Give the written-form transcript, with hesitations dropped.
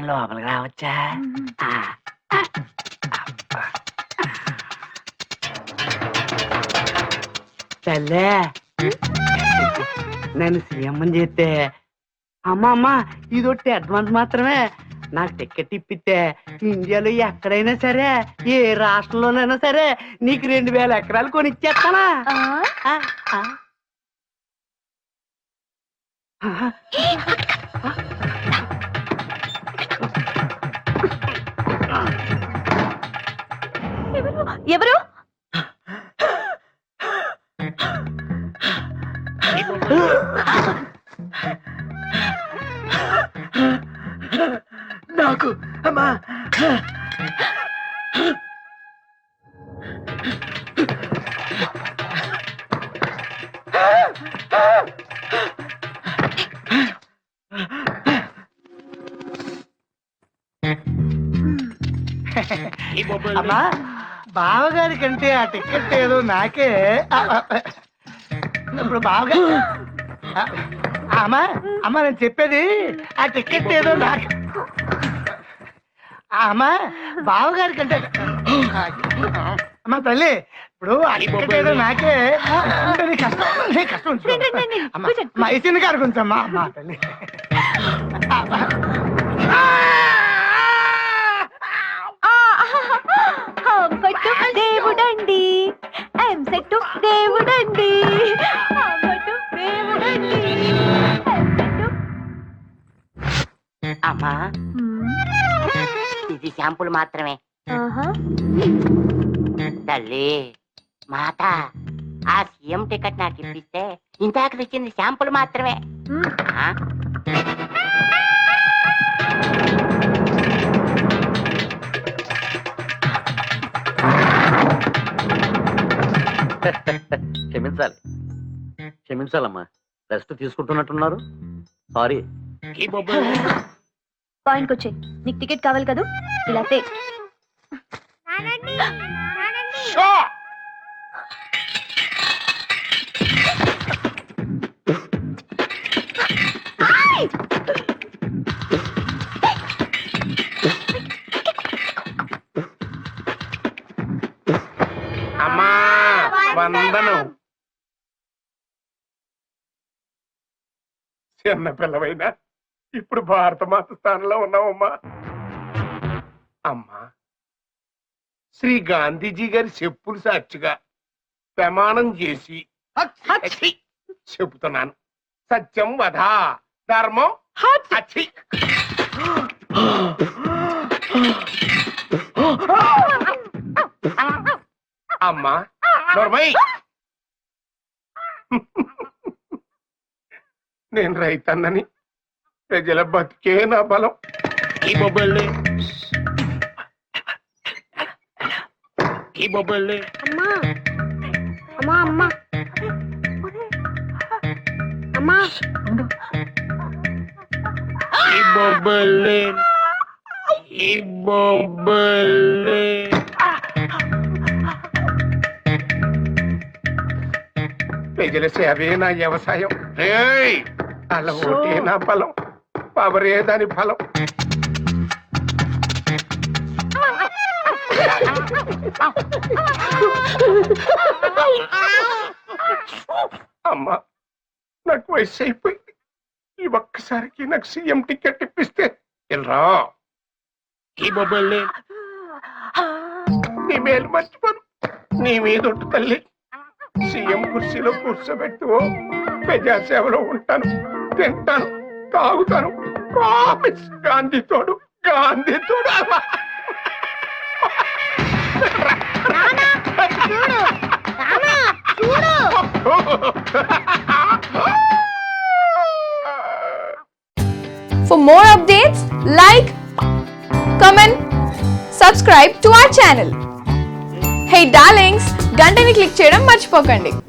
లోపలికి రావచ్చా? తల్లే నన్ను సీఎం చేస్తే అమ్మా ఇదొట్టి అడ్వాన్స్ మాత్రమే. నాకు టికెట్ ఇప్పితే ఇండియాలో ఎక్కడైనా సరే ఏ రాష్ట్రంలోనైనా సరే నీకు 2000 ఎకరాలు కొనిచ్చేస్తానా? ఎవరు? నాకు అమ్మా అమ్మా బావగారి కంటే ఆ టికెట్ ఏదో నాకే. ఇప్పుడు బావగారు అమ్మా అమ్మా నేను చెప్పేది ఆ టికెట్ ఏదో నాకే. అమ్మా బావగారి కంటే అమ్మా తల్లి ఇప్పుడు ఆ టికెట్ ఏదో నాకే. కష్టం మైసీన్ గారు కొంచెం అమ్మా అమ్మా తల్లి. దేవుడండి దేవుడండి అమ్మా ఇది శాంపుల్ మాత్రమే. తల్లి మాత ఆ సీఎం టికెట్ నాకు ఇప్పిస్తే ఇంతాక తెచ్చింది శాంపుల్ మాత్రమే. క్షమించాలమ్మా, రెస్ట్ తీసుకుంటున్నట్టున్నారు. సారీ. పాయింట్కి వచ్చే నీకు టికెట్ కావాలి కదా, ఇలా అమ్మా వందనం. చిన్న పిల్లవైనా ఇప్పుడు భారత మాత స్థానంలో ఉన్నావమ్మా. అమ్మా శ్రీ గాంధీజీ గారి చెప్పులు సాక్షిగా ప్రమాణం చేసి చెబుతున్నాను, సత్యం వధ ధర్మం అచ్చి. అమ్మా నోర్మై, నేను రైతన్నని, ప్రజల బతికే నా బలం. ఈ బొబ్బల్ని అమ్మా అమ్మా అమ్మా అమ్మా ఈ బొబ్బల్ని ఈ బొబ్బల్ని ప్రజల సేవే నా వ్యవసాయం. అలా ఓటే నా బలం, పవరే దాని ఫలం. అమ్మా నాకు వయసు అయిపోయింది, ఈ ఒక్కసారికి నాకు సీఎం టికెట్ ఇప్పిస్తే వెళ్ళరా. ఈ బొబ్బల్ని నీ మేలు మర్చిపోను, నీ మీద తల్లి. సీఎం కుర్చీలో కూర్చోబెట్టు, ప్రజాసేవలో ఉంటాను, తింటాను, తాగుతాను. ప్రామిస్. గాంధీ తోడు, గాంధీ తోడు. For more updates, like, comment, subscribe to our channel. Hey darlings, గంటని click చేయడం మర్చిపోకండి.